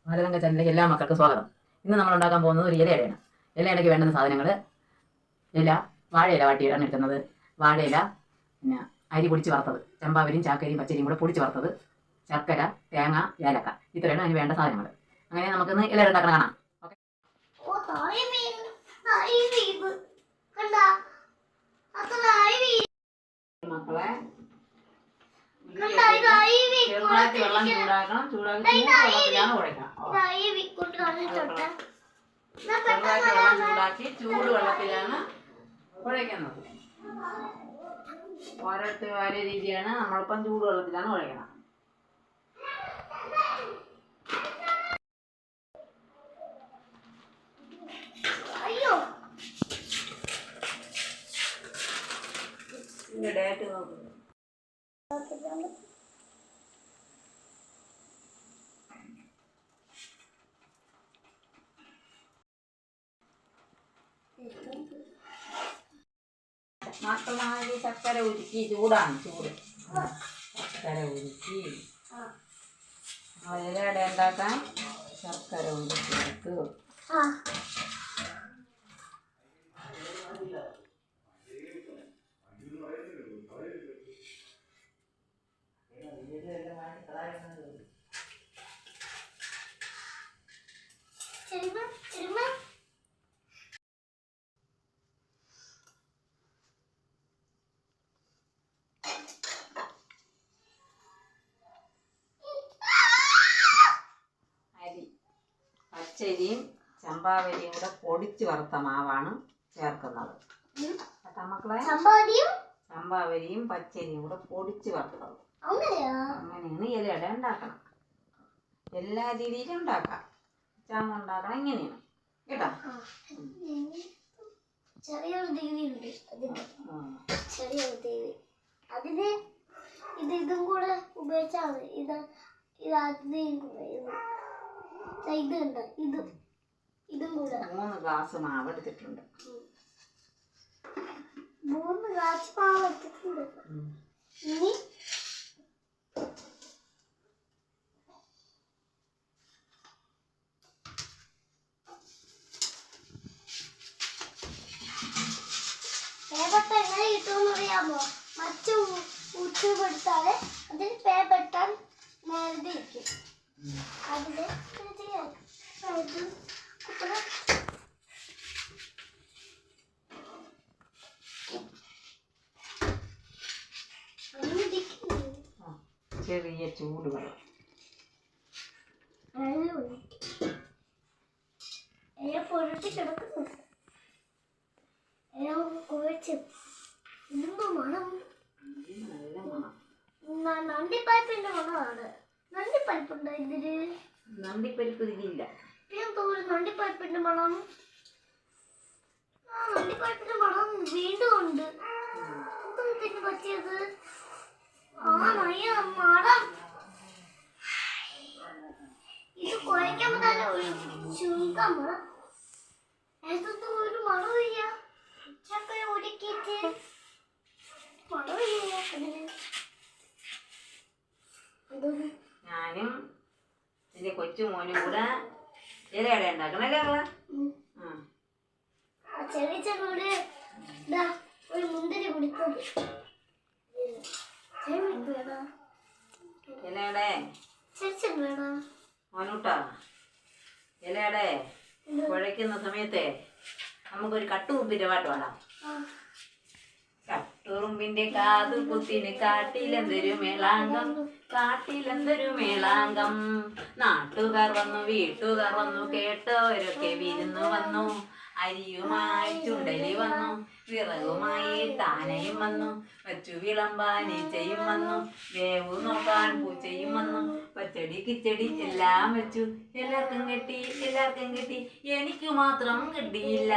ബാലരംഗ ചാനലിലേക്ക് എല്ലാ മക്കൾക്കും സ്വാഗതം. ഇന്ന് നമ്മൾ ഉണ്ടാക്കാൻ പോകുന്നത് ഒരു ഇലയടയാണ്. ഇലയടയ്ക്ക് വേണ്ടുന്ന സാധനങ്ങൾ: ഇല, വാഴയില വാട്ടിയിടാൻ എടുക്കുന്നത്, വാഴയില, പിന്നെ അരി പൊടിച്ച് വറുത്തത്, ചമ്പാവരിയും ചാക്കരിയും പച്ചരിയും കൂടെ പൊടിച്ച് വറുത്തത്, ശർക്കര, തേങ്ങ, ഏലക്ക, ഇത്രയാണ് അതിന് വേണ്ട സാധനങ്ങൾ. അങ്ങനെ നമുക്കിന്ന് ഇലയട ഉണ്ടാക്കണം കാണാം. ഓക്കെ മക്കളെ, ചെറുതായിട്ട് വെള്ളം ചൂടാക്കണം. വെള്ളത്തിലാണ് കുഴക്കണം. ചെറുതായിട്ട് വെള്ളം ചൂടാക്കി ചൂട് വെള്ളത്തിലാണ് കുഴക്കുന്നത്. ഒരേ രീതിയാണ്. നമ്മളിപ്പം ചൂട് വെള്ളത്തിലാണ് കുഴക്കണം. ഇതിന്റെ ഡേറ്റ് നോക്കുന്നത് മക്കളായി ശർക്കര ഉരുക്കി, ചൂടാണ് ചൂട്. ശർക്കര ഉരുക്കി ഇലയട ഉണ്ടാക്കാൻ ശർക്കര ഉരുക്കി എടുത്തു. പച്ചരിയും ചമ്പാവരിയും കൂടെ പൊടിച്ച് വറുത്ത മാവാണ് ചേർക്കുന്നത്. മക്കളെ, ചമ്പാവരിയും പച്ചരിയും കൂടെ പൊടിച്ച് വറുത്തത്. അങ്ങനെയാണ് ഇലയട ഉണ്ടാക്കണം. എല്ലാ രീതിയിലും ഉണ്ടാക്കാം. ചാമ ഉണ്ടാക്കണം ഇങ്ങനെയാണ് കേട്ടോ. ചെറിയൊരു ദേവിയുണ്ട്, ചെറിയൊരു ദേവി. അതിന് ഇതും കൂടെ ഉപയോഗിച്ചാൽ മതി. ഇതുണ്ട്, ഇതും കൂടെ 3 ഗ്ലാസ് മാവ് എടുത്തിട്ടുണ്ട്. 3 ഗ്ലാസ് മാവ് എടുത്തിട്ടുണ്ട്. ഇനി പേപ്പട്ട എങ്ങനെ കിട്ടുമെന്ന് അറിയാമോ? മറ്റു ഉച്ചപ്പെടുത്താതെ അതിൽ പേപ്പട്ടാൻ നേരത്തെ ഇരിക്കും. അതില് ചെറിയ ചൂട് വെള്ളം പൊരട്ടി കിടക്കുന്നു. കുഴച്ച് ഇതിന്റെ മണം നണ്ടിപ്പരിപ്പിന്റെ മണമാണ്. നണ്ടിപ്പരിപ്പുണ്ടോ ഇതില്? നണ്ടിപ്പരിപ്പ് ഇതിലില്ല. നണ്ടിപ്പരിപ്പിന്റെ മണം. നണ്ടിപ്പരിപ്പിന്റെ മണം വീണ്ടും ഉണ്ട്. ഇതിന് പറ്റിയത് മണം. ഇത് കുഴക്കുമ്പോ തന്നെ ഒരു ചുങ്കം മണം. ഏതൊന്നും ഒരു മണമില്ല. ചക്കര ഒടുക്കിയിട്ട് മണമില്ല. ഞാനും എന്റെ കൊച്ചുമോനും കൂടെ ഇലയട ഉണ്ടാക്കണല്ലേ മക്കളെ? ചെറിയ ഒരു മുന്തിരി കുടിക്കുന്നത് ഇലയടേ മോനൂട്ടാ, ഇലയടേ കുഴയ്ക്കുന്ന സമയത്തെ നമുക്കൊരു കട്ടുറുമ്പിന്റെ പാട്ട് പാടാം. കട്ടുറുമ്പിന്റെ കാതു കുത്തിന് കാട്ടിലെന്തൊരു മേളാങ്കം, കാട്ടിലെന്തൊരു മേളാങ്കം. നാട്ടുകാർ വന്നു, വീട്ടുകാർ വന്നു, കേട്ടവരൊക്കെ വിരുന്നു വന്നു. അരിയുമായി ചുണ്ടലി വന്നു, വിറകുമായി താനയും വന്നു. വച്ചു വിളമ്പാൻ ഈച്ചയും വന്നു, വേവു നോക്കാൻ പൂച്ചയും വന്നു. പച്ചടി കിച്ചടി എല്ലാം വെച്ചു, എല്ലാവർക്കും കിട്ടി, എല്ലാവർക്കും കിട്ടി, എനിക്ക് മാത്രം കിട്ടിയില്ല.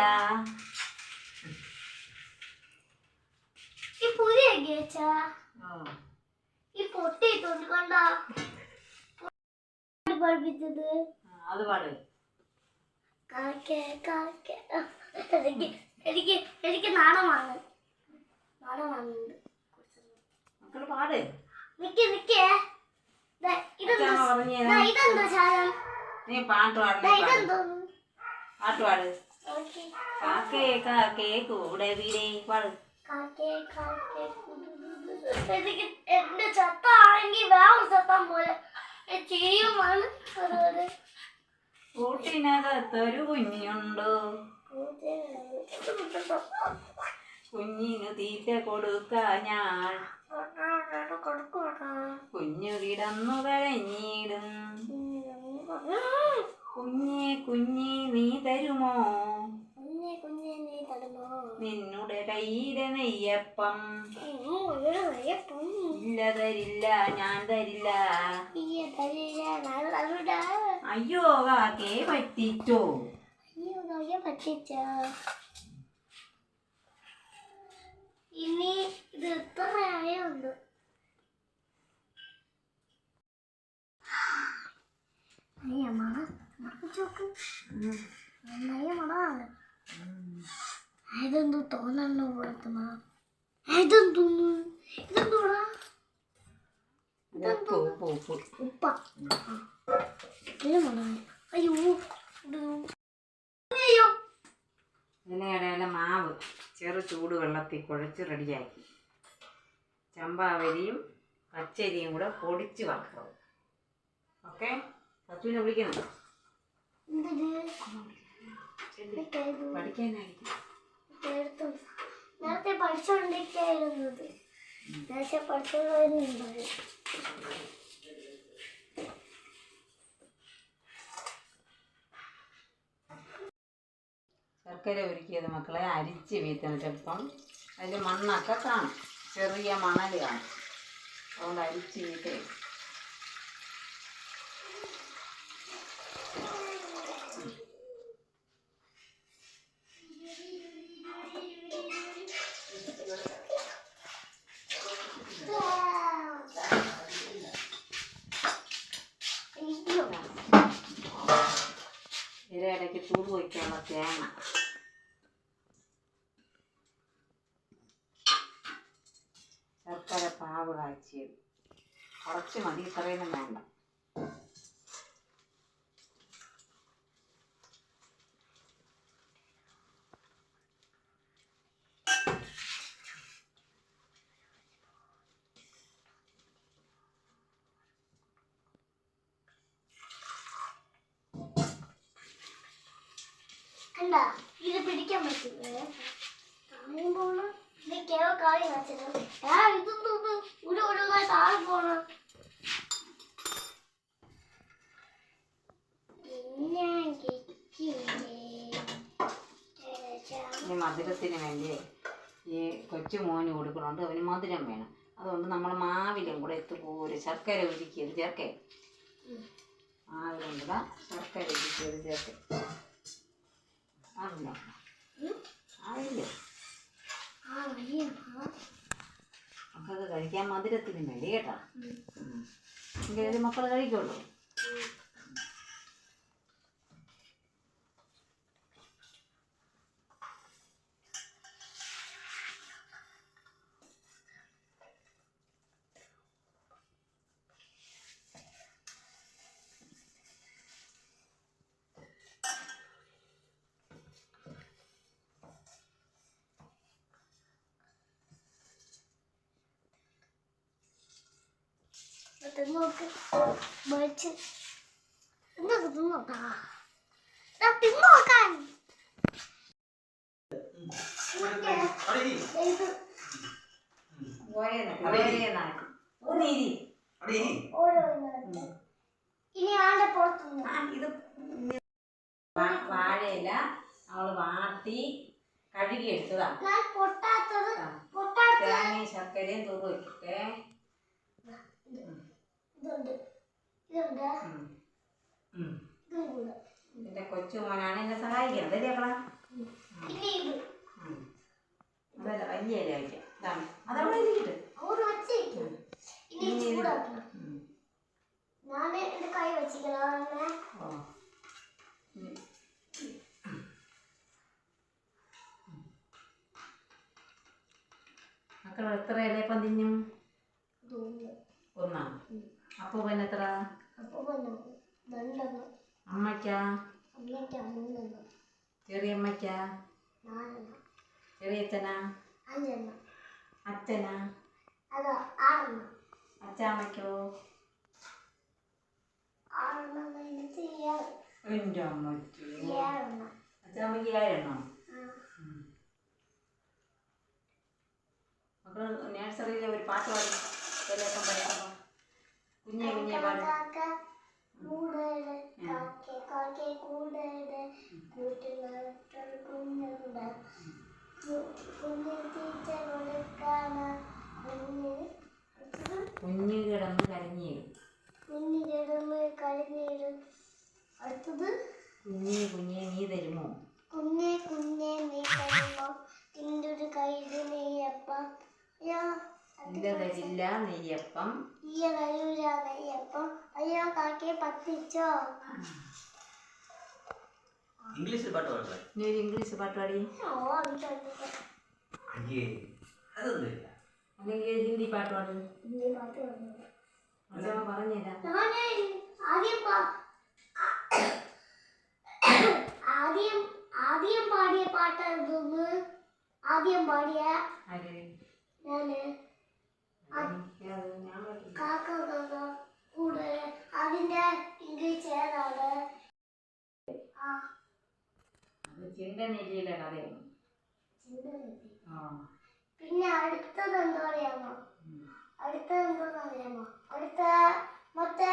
അത് പാട്. എനിക്ക് നാണമാണ്. പാട്. ഇതെന്താ സാധനം? നീ പാട്ട് പാടണേ ഇതെന്തോന്നു പാട്ട് പാട് ഓക്കെ കാക്കേ കാക്കേ കൂടെ വീടേ പാട് കാക്കേ കാക്കേ എനിക്ക് എന്റെ ചത്താണെങ്കിൽ വേറെ ചത്താൻ പോലെ ചെയ്യുമാണ് അതുപോലെ കൂട്ടിനകത്തൊരു കുഞ്ഞുണ്ടോ കുഞ്ഞിന് തീറ്റ കൊടുക്കാ ഞാൻ കുഞ്ഞു കിടന്നു കരഞ്ഞിടും കുഞ്ഞേ കുഞ്ഞേ നീ തരുമോ കുഞ്ഞേ കുഞ്ഞേ നീ തരുമോ നിന്നുടെ കയ്യിലെ നെയ്യപ്പം വയ്യപ്പം ഇല്ല തരില്ല ഞാൻ തരില്ല ഈ തരില്ല ഞാൻ തരൂടാ അയ്യോ കാക്കേ പറ്റിച്ചോ അയ്യോ നോക്കിയ പറ്റിച്ച ഇനി ഇത് എത്രയായേ ഉണ്ട് അയ്യ മണ മറച്ചോക്ക് നന്നായ മണമാണ് ഇതെന്തോ തോന്നണോ പോലത്തുന്ന ഇതെന്തോന്നു ഇതെന്തോടാ ഉപ്പ ഇത് മണമായി അയ്യോ അയ്യോ ഇലയുടെ മാവ് ചെറു ചൂട് വെള്ളത്തിൽ കുഴച്ച് റെഡിയാക്കി ചമ്പാവരിയും പച്ചരിയും കൂടെ പൊടിച്ച് വറുക്കണം. ഓക്കെ സച്ചുവിനെ വിളിക്കുന്നു പഠിക്കാനായിരിക്കും. നേരത്തെ പഠിച്ചുകൊണ്ടിരിക്കുന്നത് നേരത്തെ പഠിച്ചുകൊണ്ടിരുന്നുണ്ട് ശർക്കര ഉരുക്കിയത് മക്കളെ അരിച്ച് വീത്തിനിട്ടപ്പം അതിൽ മണ്ണൊക്കെ കാണും, ചെറിയ മണൽ കാണും. അതുകൊണ്ട് അരിച്ച് വീത്തേ ഇടയ്ക്ക് ചൂട് വയ്ക്കാനുള്ള തേങ്ങ ശർക്കര പാവ് കാച്ചിയത് കുറച്ച് മതി, ഇത്രയൊന്നും വേണ്ട. കണ്ട ഇത് പിടിക്കാൻ പറ്റില്ലേ പറയുമ്പോള് ഇത് കേവ കാര്യം കാണിച്ചത് ഇതൊന്നും ഒരു താഴെ പോണം ഈ മധുരത്തിന് വേണ്ടി ഈ കൊച്ചു മോന് കൊടുക്കണോണ്ട് അവന് മധുരം വേണം. അതുകൊണ്ട് നമ്മൾ മാവിലും കൂടെ എത്തുപോലെ ശർക്കര ഉരുക്കിയത് ചേർക്കേ. മാവിലും കൂടെ ശർക്കര ഉരുക്കിയത് ചേർക്കേ. ആവില്ല ആവില്ലേ മക്കൾക്ക് കഴിക്കാൻ മധുരത്തിന് വേണ്ടി കേട്ടോ. എങ്കിലും മക്കൾ കഴിക്കുള്ളൂ. തിന്നോക്ക് മേടിച്ച് എന്തൊക്കെ തിന്നോട്ടാ തിന്നോക്കാൻ ഇനി ആളുടെ പുറത്തുനിന്ന് വാഴയില അവള് വാട്ടി കഴുകി എടുത്തതാ. ഞാൻ പൊട്ടാത്തത് തേങ്ങയും ശർക്കരയും തൂറ് വെച്ചിട്ടേ ഇതുണ്ട് ഇതുണ്ട് ഇതും കൂടെ എന്റെ കൊച്ചു മോനാണ് എന്നെ സഹായിക്കുന്നത്. അല്ലേ മക്കളാ? ഇനി ഇത് അതല്ല വലിയ ഇല വയ്ക്കാം. ഇതാണ് അതവിടെ ഇരിക്കട്ടെ. അങ്ങോട്ട് വെച്ചിരിക്കും ഇനി ചൂടാക്കണം ഞാൻ എന്റെ കൈ വെച്ചിരിക്കണം മക്കൾ എത്ര ഇലയപ്പം തിന്നും? ഒന്നാ. അപ്പൊ പിന്നെ എത്ര? അപ്പൊ രണ്ടെണ്ണം അമ്മയ്ക്കാ? അമ്മയ്ക്ക് 3 എണ്ണം. ചെറിയമ്മയ്ക്കാ? 4 എണ്ണം. ചെറിയച്ഛനാ? 5 എണ്ണം. അച്ഛനാ? അതോ 6 എണ്ണം. അച്ചാമ്മയ്ക്കോ? 6 എണ്ണം കഴിഞ്ഞിട്ട് 7. എൻ്റെ അമ്മയ്ക്ക് 7 എണ്ണം. അച്ചാമ്മയ്ക്ക് 7 എണ്ണോ? മക്കൾ നേഴ്സറിയിലെ ഒരു പാട്ട് പാടി ചിലപ്പം പഠിക്കുമ്പോൾ കുഞ്ഞെ കുഞ്ഞെ പാടും. കാക്ക കൂടേടെ കാക്കേ കാക്കേ കൂടേടെ കൂട്ടിനകത്തൊരു കുഞ്ഞുണ്ട്. കുഞ്ഞു തീറ്റ കൊടുക്കാണ് കുഞ്ഞ് കിടന്ന് കരഞ്ഞിടും. കുഞ്ഞു കിടന്ന് കഴിഞ്ഞിടും. അടുത്തത് കുഞ്ഞെ കുഞ്ഞെ നീ തരുമോ? കുഞ്ഞെ കുഞ്ഞെ നീ തരുമോ നിന്റെ ഒരു കയ്യിൽ നെയ്യപ്പം. ഇല്ല തരില്ല നെയ്യപ്പം. ഈ തരൂല നെയ്യപ്പം. അയ്യോ കാക്കയെ പറ്റിച്ചോ. ഇംഗ്ലീഷിൽ പാട്ട് പാടേ? നീ ഒരു ഇംഗ്ലീഷ് പാട്ട് പാടി. ഓ എനിക്കറിയില്ല. അയ്യേ അതൊന്നുമില്ല. അല്ലെങ്കിൽ ഹിന്ദി പാട്ട് പാടും. ഹിന്ദി പാട്ട് പാടുന്നത് അച്ഛമ്മ പറഞ്ഞില്ല. ഞാന് ആദ്യം പാടിയ പാട്ട് എന്തോന്ന്? ആദ്യം പാടിയ ആര്? ഞാന് എനിക്കത് ഞാൻ പാടില്ല. കാക്ക കാക്ക കൂടെ അതിന്റെ ഇംഗ്ലീഷ് ഏതാണ്? അത് ചിന്തനെല്ലിയിലെ കഥയാണ്. ചിന്തനെല്ലി. ആ പിന്നെ അടുത്തത് എന്താ അറിയാമോ? അടുത്തത് എന്താന്ന് അറിയാമോ? അടുത്ത മറ്റേ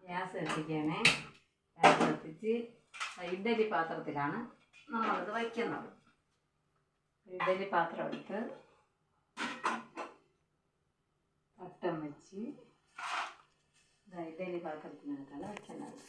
ഗ്യാസ് കത്തിക്കണേ. ഗ്യാസ് കത്തിച്ച് ഇഡ്ഡലി പാത്രത്തിലാണ് നമ്മളിത് വയ്ക്കുന്നത്. ഇഡ്ഡലി പാത്രം എടുത്ത് തട്ടം വെച്ച് ഇഡ്ഡലി പാത്രത്തിനകത്താണ് വയ്ക്കുന്നത്.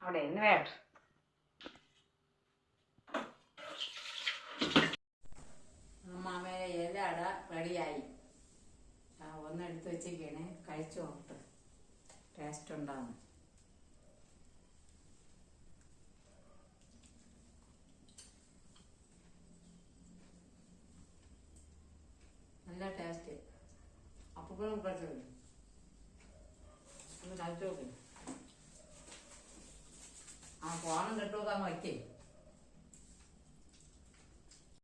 അവിടെ നിന്ന് വേണ്ട. മാമേരെ ഇല അട റെഡിയായി. ഒന്നെടുത്ത് വെച്ചേക്കാണ്. കഴിച്ചു നോക്കട്ടെ ടേസ്റ്റ് ഉണ്ടാകും. നല്ല ടേസ്റ്റ്. അപ്പം കഴിച്ചു ഒന്ന് കഴിച്ചു നോക്കി. ആ ഫോണും കെട്ടുമൊക്കെ അങ്ങ് വയ്ക്കേ.